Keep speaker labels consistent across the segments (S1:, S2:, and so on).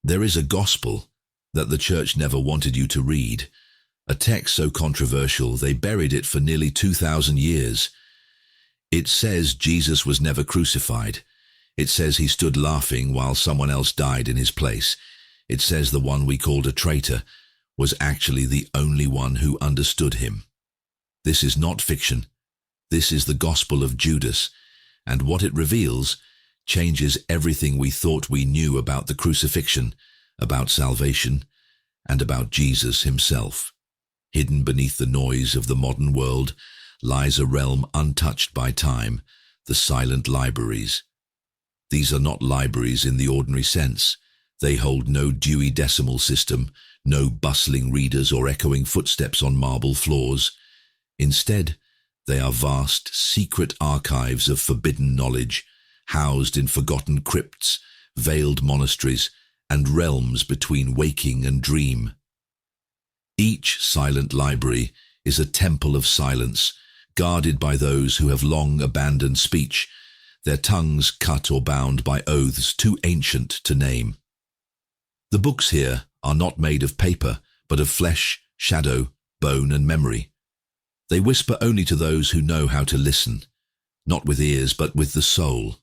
S1: There is a gospel that the church never wanted you to read, a text so controversial they buried it for nearly 2,000 years. It says Jesus was never crucified. It says he stood laughing while someone else died in his place. It says the one we called a traitor was actually the only one who understood him. This is not fiction. This is the Gospel of Judas, and what it reveals changes everything we thought we knew about the crucifixion, about salvation, and about Jesus himself. Hidden beneath the noise of the modern world lies a realm untouched by time, the silent libraries. These are not libraries in the ordinary sense. They hold no Dewey Decimal System, no bustling readers or echoing footsteps on marble floors. Instead, they are vast, secret archives of forbidden knowledge, housed in forgotten crypts, veiled monasteries, and realms between waking and dream. Each silent library is a temple of silence, guarded by those who have long abandoned speech, their tongues cut or bound by oaths too ancient to name. The books here are not made of paper, but of flesh, shadow, bone, and memory. They whisper only to those who know how to listen, not with ears but with the soul.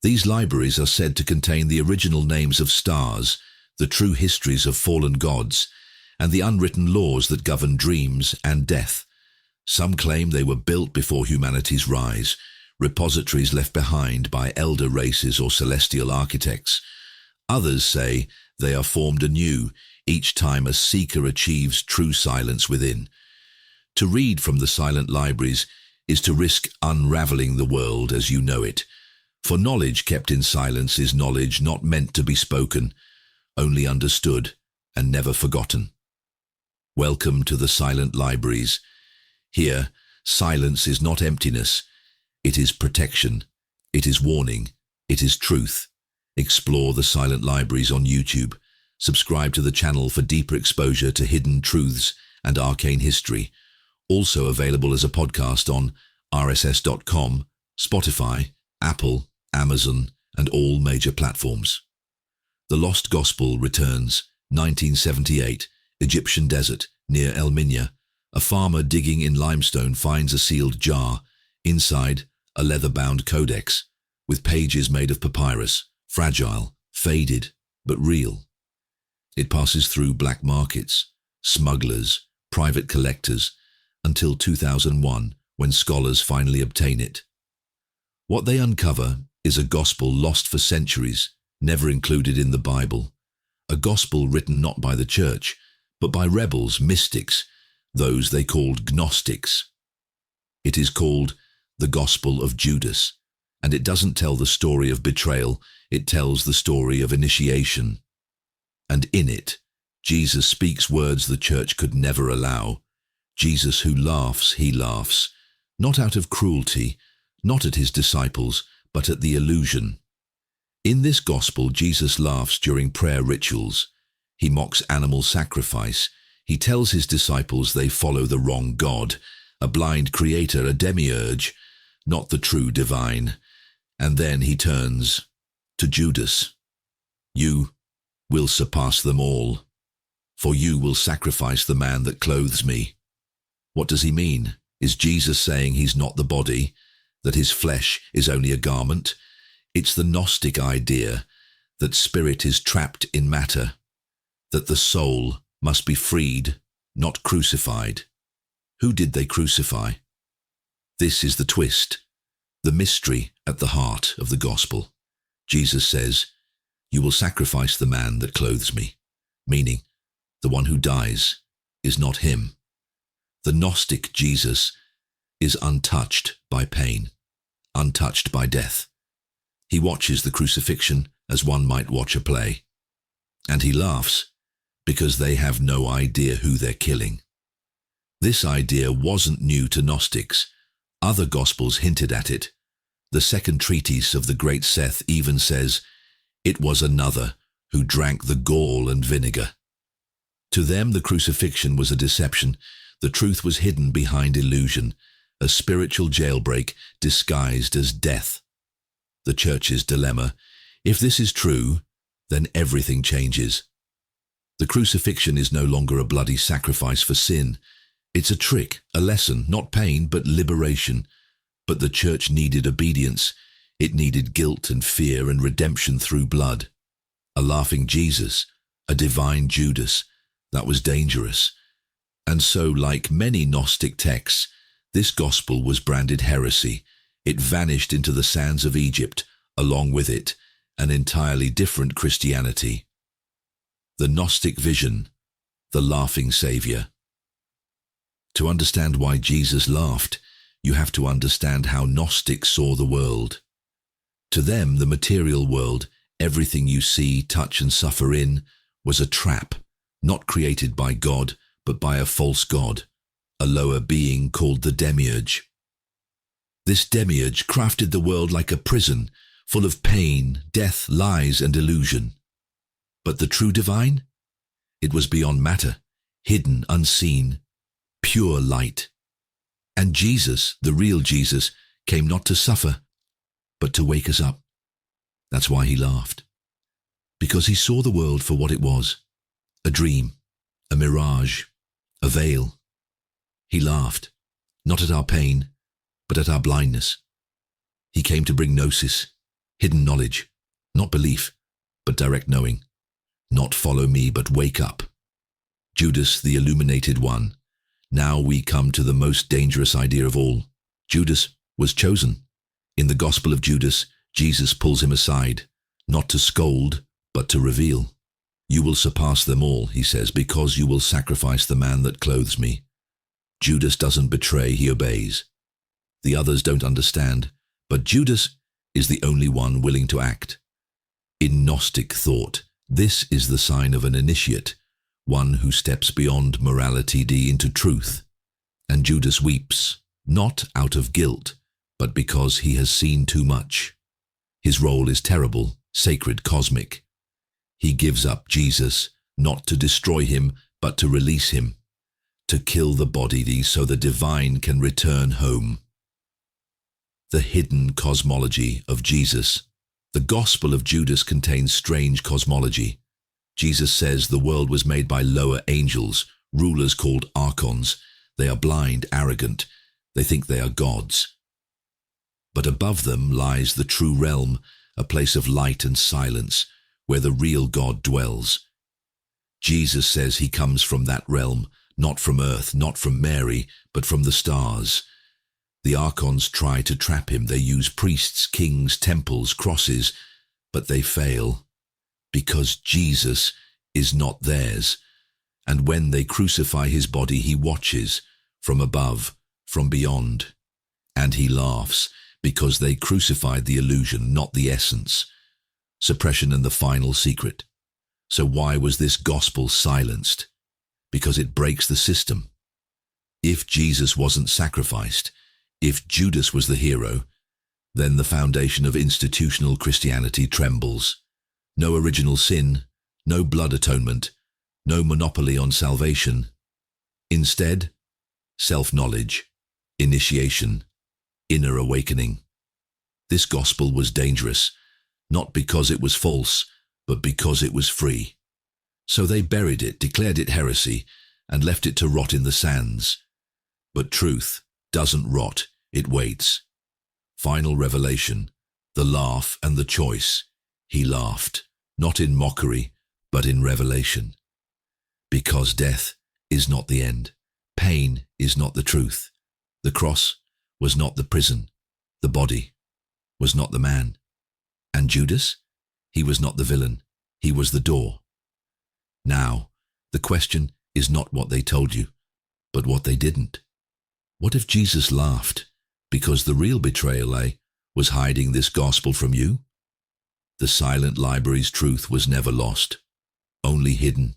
S1: These libraries are said to contain the original names of stars, the true histories of fallen gods, and the unwritten laws that govern dreams and death. Some claim they were built before humanity's rise, repositories left behind by elder races or celestial architects. Others say they are formed anew each time a seeker achieves true silence within. To read from the silent libraries is to risk unraveling the world as you know it, for knowledge kept in silence is knowledge not meant to be spoken, only understood and never forgotten. Welcome to the silent libraries. Here, silence is not emptiness. It is protection. It is warning. It is truth. Explore the silent libraries on YouTube. Subscribe to the channel for deeper exposure to hidden truths and arcane history. Also available as a podcast on rss.com, Spotify, Apple, Amazon, and all major platforms. The Lost Gospel returns, 1978, Egyptian desert, near El Minya. A farmer digging in limestone finds a sealed jar. Inside, a leather-bound codex, with pages made of papyrus, fragile, faded, but real. It passes through black markets, smugglers, private collectors, until 2001, when scholars finally obtain it. What they uncover is a gospel lost for centuries, never included in the Bible. A gospel written not by the church, but by rebels, mystics, those they called Gnostics. It is called the Gospel of Judas, and it doesn't tell the story of betrayal, it tells the story of initiation. And in it, Jesus speaks words the church could never allow. Jesus who laughs, he laughs, not out of cruelty, not at his disciples, but at the illusion. In this gospel, Jesus laughs during prayer rituals. He mocks animal sacrifice. He tells his disciples they follow the wrong God, a blind creator, a demiurge, not the true divine. And then he turns to Judas. You will surpass them all, for you will sacrifice the man that clothes me. What does he mean? Is Jesus saying he's not the body, that his flesh is only a garment? It's the Gnostic idea that spirit is trapped in matter, that the soul must be freed, not crucified. Who did they crucify? This is the twist, the mystery at the heart of the gospel. Jesus says, "You will sacrifice the man that clothes me," meaning the one who dies is not him. The Gnostic Jesus is untouched by pain, untouched by death. He watches the crucifixion as one might watch a play. And he laughs because they have no idea who they're killing. This idea wasn't new to Gnostics. Other Gospels hinted at it. The second treatise of the great Seth even says, "It was another who drank the gall and vinegar." To them, the crucifixion was a deception. The truth was hidden behind illusion, a spiritual jailbreak disguised as death. The church's dilemma: if this is true, then everything changes. The crucifixion is no longer a bloody sacrifice for sin. It's a trick, a lesson, not pain, but liberation. But the church needed obedience. It needed guilt and fear and redemption through blood. A laughing Jesus, a divine Judas, that was dangerous. And so, like many Gnostic texts, this gospel was branded heresy. It vanished into the sands of Egypt, along with it, an entirely different Christianity. The Gnostic vision, the laughing Savior. To understand why Jesus laughed, you have to understand how Gnostics saw the world. To them, the material world, everything you see, touch and suffer in, was a trap, not created by God, but by a false god, a lower being called the demiurge. This demiurge crafted the world like a prison, full of pain, death, lies and illusion. But the true divine? It was beyond matter, hidden, unseen, pure light. And Jesus, the real Jesus, came not to suffer, but to wake us up. That's why he laughed. Because he saw the world for what it was, a dream, a mirage, a veil. He laughed, not at our pain, but at our blindness. He came to bring gnosis, hidden knowledge, not belief, but direct knowing. Not follow me, but wake up. Judas, the illuminated one. Now we come to the most dangerous idea of all. Judas was chosen. In the Gospel of Judas, Jesus pulls him aside, not to scold, but to reveal. You will surpass them all, he says, because you will sacrifice the man that clothes me. Judas doesn't betray, he obeys. The others don't understand, but Judas is the only one willing to act. In Gnostic thought, this is the sign of an initiate, one who steps beyond morality into truth. And Judas weeps, not out of guilt, but because he has seen too much. His role is terrible, sacred, cosmic. He gives up Jesus, not to destroy him, but to release him, to kill the body so the divine can return home. The hidden cosmology of Jesus. The Gospel of Judas contains strange cosmology. Jesus says the world was made by lower angels, rulers called archons. They are blind, arrogant. They think they are gods. But above them lies the true realm, a place of light and silence, where the real God dwells. Jesus says he comes from that realm, not from earth, not from Mary, but from the stars. The archons try to trap him. They use priests, kings, temples, crosses, but they fail, because Jesus is not theirs. And when they crucify his body, he watches from above, from beyond, and he laughs, because they crucified the illusion, not the essence. Suppression and the final secret. So why was this gospel silenced? Because it breaks the system. If Jesus wasn't sacrificed, if Judas was the hero, then the foundation of institutional Christianity trembles. No original sin, no blood atonement, no monopoly on salvation. Instead, self-knowledge, initiation, inner awakening. This gospel was dangerous, not because it was false, but because it was free. So they buried it, declared it heresy, and left it to rot in the sands. But truth doesn't rot, it waits. Final revelation, the laugh and the choice. He laughed, not in mockery, but in revelation. Because death is not the end. Pain is not the truth. The cross was not the prison. The body was not the man. And Judas? He was not the villain. He was the door. Now, the question is not what they told you, but what they didn't. What if Jesus laughed because the real betrayal was hiding this gospel from you? The silent library's truth was never lost, only hidden.